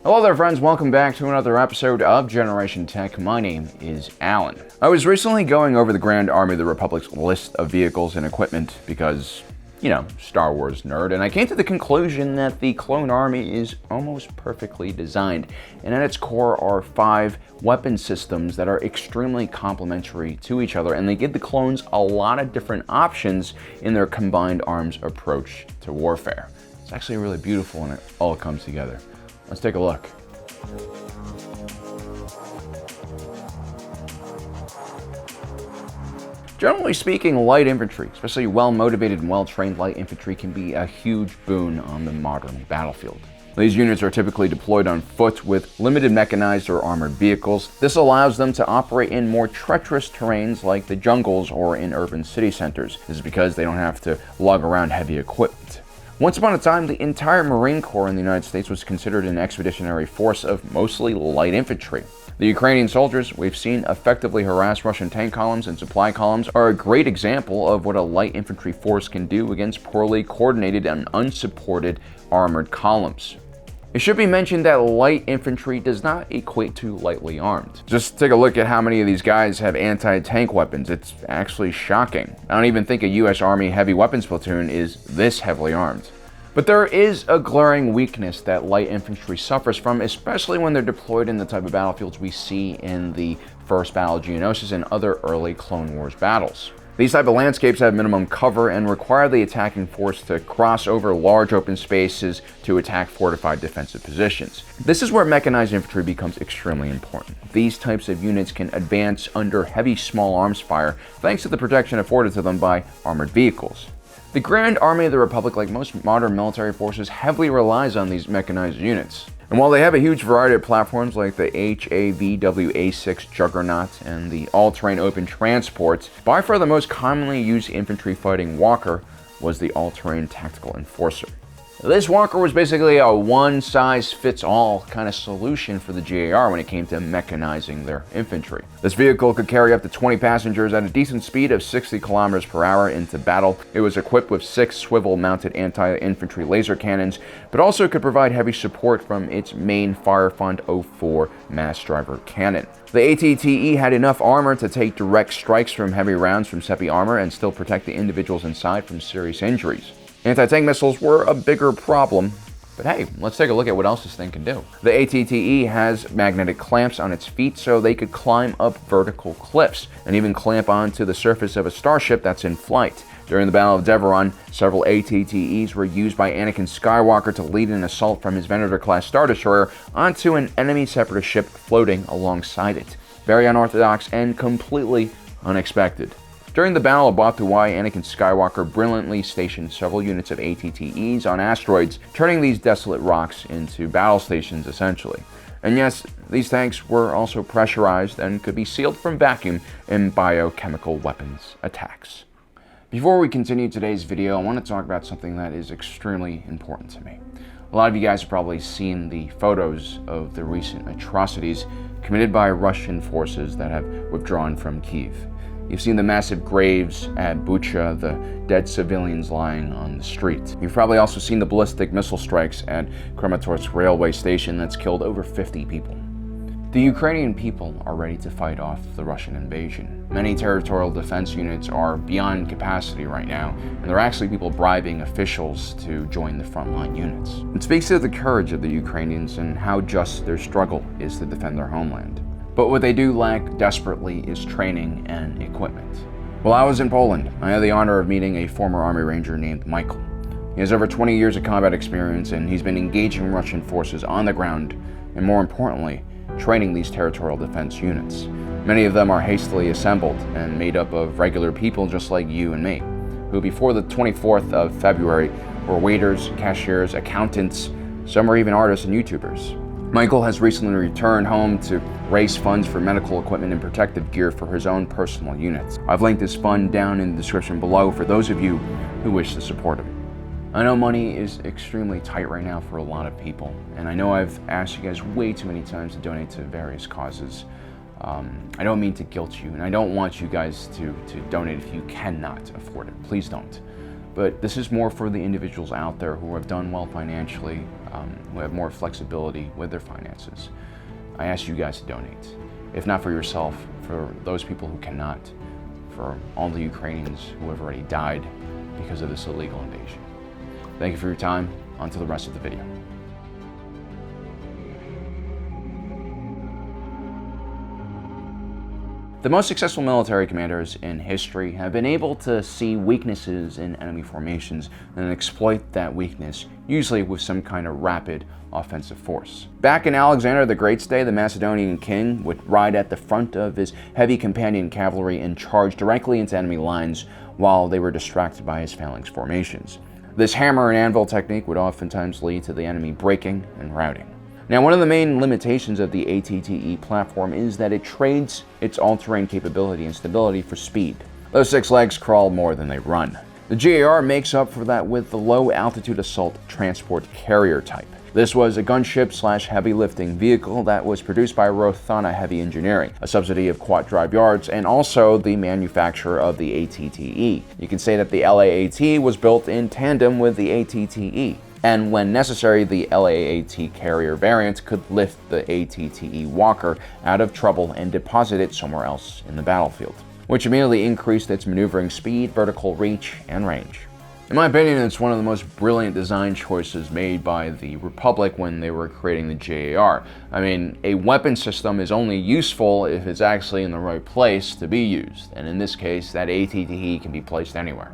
Hello there friends, welcome back to another episode of Generation Tech. My name is Alan. I was recently going over the Grand Army of the Republic's list of vehicles and equipment because, Star Wars nerd, and I came to the conclusion that the Clone Army is almost perfectly designed, and at its core are 5 weapon systems that are extremely complementary to each other, and they give the clones a lot of different options in their combined arms approach to warfare. It's actually really beautiful when it all comes together. Let's take a look. Generally speaking, light infantry, especially well-motivated and well-trained light infantry, can be a huge boon on the modern battlefield. These units are typically deployed on foot with limited mechanized or armored vehicles. This allows them to operate in more treacherous terrains like the jungles or in urban city centers. This is because they don't have to lug around heavy equipment. Once upon a time, the entire Marine Corps in the United States was considered an expeditionary force of mostly light infantry. The Ukrainian soldiers we've seen effectively harass Russian tank columns and supply columns are a great example of what a light infantry force can do against poorly coordinated and unsupported armored columns. It should be mentioned that light infantry does not equate to lightly armed. Just take a look at how many of these guys have anti-tank weapons. It's actually shocking. I don't even think a US Army heavy weapons platoon is this heavily armed. But there is a glaring weakness that light infantry suffers from, especially when they're deployed in the type of battlefields we see in the First Battle of Geonosis and other early Clone Wars battles. These type of landscapes have minimum cover and require the attacking force to cross over large open spaces to attack fortified defensive positions. This is where mechanized infantry becomes extremely important. These types of units can advance under heavy small arms fire thanks to the protection afforded to them by armored vehicles. The Grand Army of the Republic, like most modern military forces, heavily relies on these mechanized units. And while they have a huge variety of platforms like the HAVW-A6 Juggernaut and the all-terrain open transports, by far the most commonly used infantry fighting walker was the all-terrain tactical enforcer. This walker was basically a one-size-fits-all kind of solution for the GAR when it came to mechanizing their infantry. This vehicle could carry up to 20 passengers at a decent speed of 60 kilometers per hour into battle. It was equipped with 6 swivel-mounted anti-infantry laser cannons, but also could provide heavy support from its main Firefund 04 mass driver cannon. The ATTE had enough armor to take direct strikes from heavy rounds from SEPI armor and still protect the individuals inside from serious injuries. Anti-tank missiles were a bigger problem, but hey, let's take a look at what else this thing can do. The ATTE has magnetic clamps on its feet so they could climb up vertical cliffs and even clamp onto the surface of a starship that's in flight. During the Battle of Deveron, several ATTEs were used by Anakin Skywalker to lead an assault from his Venator-class Star Destroyer onto an enemy separatist ship floating alongside it. Very unorthodox and completely unexpected. During the Battle of Batuu, Anakin Skywalker brilliantly stationed several units of ATTEs on asteroids, turning these desolate rocks into battle stations essentially. And yes, these tanks were also pressurized and could be sealed from vacuum in biochemical weapons attacks. Before we continue today's video, I want to talk about something that is extremely important to me. A lot of you guys have probably seen the photos of the recent atrocities committed by Russian forces that have withdrawn from Kyiv. You've seen the massive graves at Bucha, the dead civilians lying on the street. You've probably also seen the ballistic missile strikes at Kramatorsk railway station that's killed over 50 people. The Ukrainian people are ready to fight off the Russian invasion. Many territorial defense units are beyond capacity right now, and there are actually people bribing officials to join the frontline units. It speaks to the courage of the Ukrainians and how just their struggle is to defend their homeland. But what they do lack desperately is training and equipment. While I was in Poland, I had the honor of meeting a former Army Ranger named Michael. He has over 20 years of combat experience, and he's been engaging Russian forces on the ground, and more importantly, training these territorial defense units. Many of them are hastily assembled and made up of regular people just like you and me, who before the 24th of February were waiters, cashiers, accountants, some are even artists and YouTubers. Michael has recently returned home to raise funds for medical equipment and protective gear for his own personal units. I've linked his fund down in the description below for those of you who wish to support him. I know money is extremely tight right now for a lot of people, and I know I've asked you guys way too many times to donate to various causes. I don't mean to guilt you, and I don't want you guys to donate if you cannot afford it. Please don't. But this is more for the individuals out there who have done well financially, who have more flexibility with their finances. I ask you guys to donate. If not for yourself, for those people who cannot, for all the Ukrainians who have already died because of this illegal invasion. Thank you for your time. On to the rest of the video. The most successful military commanders in history have been able to see weaknesses in enemy formations and exploit that weakness, usually with some kind of rapid offensive force. Back in Alexander the Great's day, the Macedonian king would ride at the front of his heavy companion cavalry and charge directly into enemy lines while they were distracted by his phalanx formations. This hammer and anvil technique would oftentimes lead to the enemy breaking and routing. Now, one of the main limitations of the ATTE platform is that it trades its all-terrain capability and stability for speed. Those six legs crawl more than they run. The GAR makes up for that with the low-altitude assault transport carrier type. This was a gunship/heavy lifting vehicle that was produced by Rothana Heavy Engineering, a subsidiary of Quat Drive Yards and also the manufacturer of the ATTE. You can say that the LAAT was built in tandem with the ATTE. And when necessary, the LAAT carrier variant could lift the ATTE Walker out of trouble and deposit it somewhere else in the battlefield, which immediately increased its maneuvering speed, vertical reach, and range. In my opinion, it's one of the most brilliant design choices made by the Republic when they were creating the GAR. I mean, a weapon system is only useful if it's actually in the right place to be used, and in this case, that ATTE can be placed anywhere.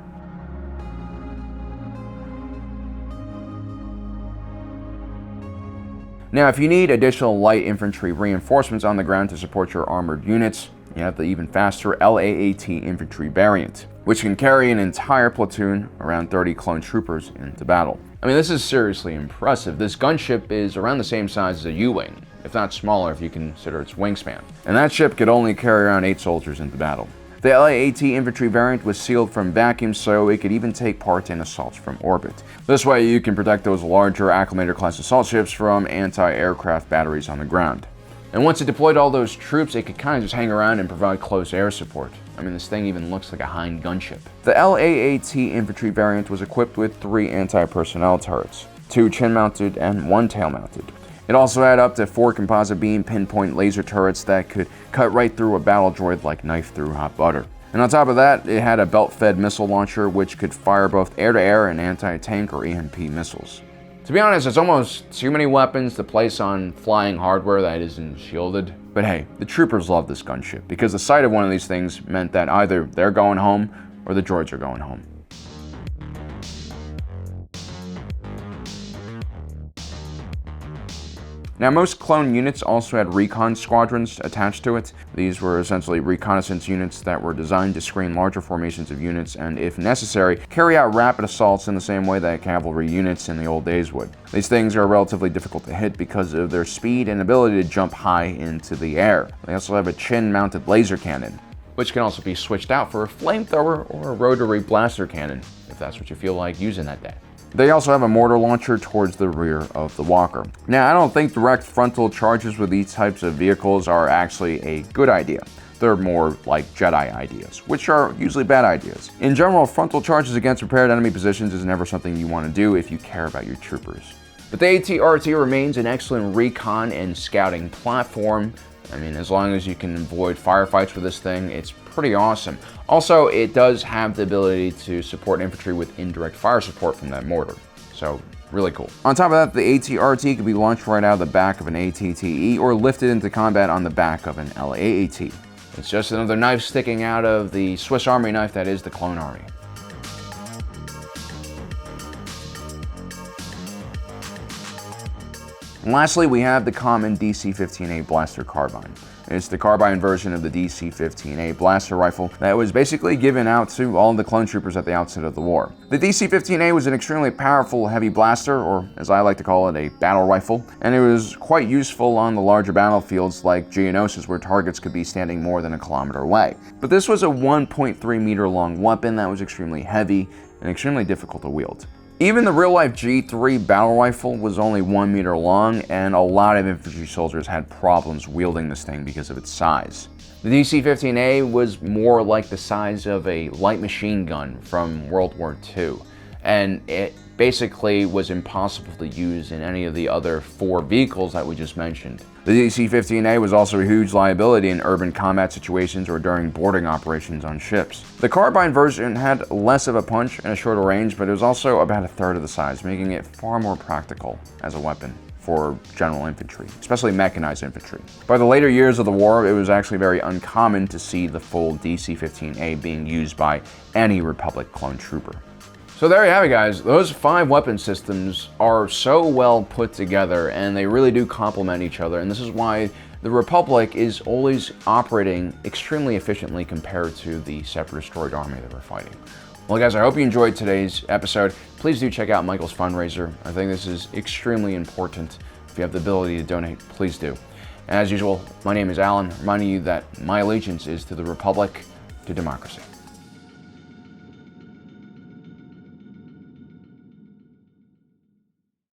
Now, if you need additional light infantry reinforcements on the ground to support your armored units, you have the even faster LAAT infantry variant, which can carry an entire platoon, around 30 clone troopers, into battle. I mean, this is seriously impressive. This gunship is around the same size as a U-wing, if not smaller if you consider its wingspan. And that ship could only carry around 8 soldiers into battle. The LAAT infantry variant was sealed from vacuum, so it could even take part in assaults from orbit. This way you can protect those larger Acclamator-class assault ships from anti-aircraft batteries on the ground. And once it deployed all those troops, it could kind of just hang around and provide close air support. I mean, this thing even looks like a Hind gunship. The LAAT infantry variant was equipped with 3 anti-personnel turrets, 2 chin-mounted and 1 tail-mounted. It also had up to 4 composite beam pinpoint laser turrets that could cut right through a battle droid like knife through hot butter. And on top of that, it had a belt-fed missile launcher which could fire both air-to-air and anti-tank or EMP missiles. To be honest, it's almost too many weapons to place on flying hardware that isn't shielded. But hey, the troopers love this gunship because the sight of one of these things meant that either they're going home or the droids are going home. Now, most clone units also had recon squadrons attached to it. These were essentially reconnaissance units that were designed to screen larger formations of units and, if necessary, carry out rapid assaults in the same way that cavalry units in the old days would. These things are relatively difficult to hit because of their speed and ability to jump high into the air. They also have a chin-mounted laser cannon, which can also be switched out for a flamethrower or a rotary blaster cannon, if that's what you feel like using that day. They also have a mortar launcher towards the rear of the Walker. Now, I don't think direct frontal charges with these types of vehicles are actually a good idea. They're more like Jedi ideas, which are usually bad ideas. In general, frontal charges against prepared enemy positions is never something you want to do if you care about your troopers. But the AT-RT remains an excellent recon and scouting platform. I mean, as long as you can avoid firefights with this thing, it's pretty awesome. Also, it does have the ability to support infantry with indirect fire support from that mortar. So, really cool. On top of that, the AT-RT can be launched right out of the back of an ATTE or lifted into combat on the back of an LAAT. It's just another knife sticking out of the Swiss Army knife that is the Clone Army. And lastly, we have the common DC-15A blaster carbine. It's the carbine version of the DC-15A blaster rifle that was basically given out to all of the clone troopers at the outset of the war. The DC-15A was an extremely powerful heavy blaster, or as I like to call it, a battle rifle, and it was quite useful on the larger battlefields like Geonosis, where targets could be standing more than a kilometer away. But this was a 1.3 meter long weapon that was extremely heavy and extremely difficult to wield. Even the real-life G3 battle rifle was only 1 meter long, and a lot of infantry soldiers had problems wielding this thing because of its size. The DC-15A was more like the size of a light machine gun from World War II. and it basically was impossible to use in any of the other 4 vehicles that we just mentioned. The DC-15A was also a huge liability in urban combat situations or during boarding operations on ships. The carbine version had less of a punch and a shorter range, but it was also about a third of the size, making it far more practical as a weapon for general infantry, especially mechanized infantry. By the later years of the war, it was actually very uncommon to see the full DC-15A being used by any Republic clone trooper. So there you have it, guys. Those 5 weapon systems are so well put together, and they really do complement each other, and this is why the Republic is always operating extremely efficiently compared to the Separatist droid army that we're fighting. Well, guys, I hope you enjoyed today's episode. Please do check out Michael's fundraiser. I think this is extremely important. If you have the ability to donate, please do. And as usual, my name is Alan, reminding you that my allegiance is to the Republic, to democracy.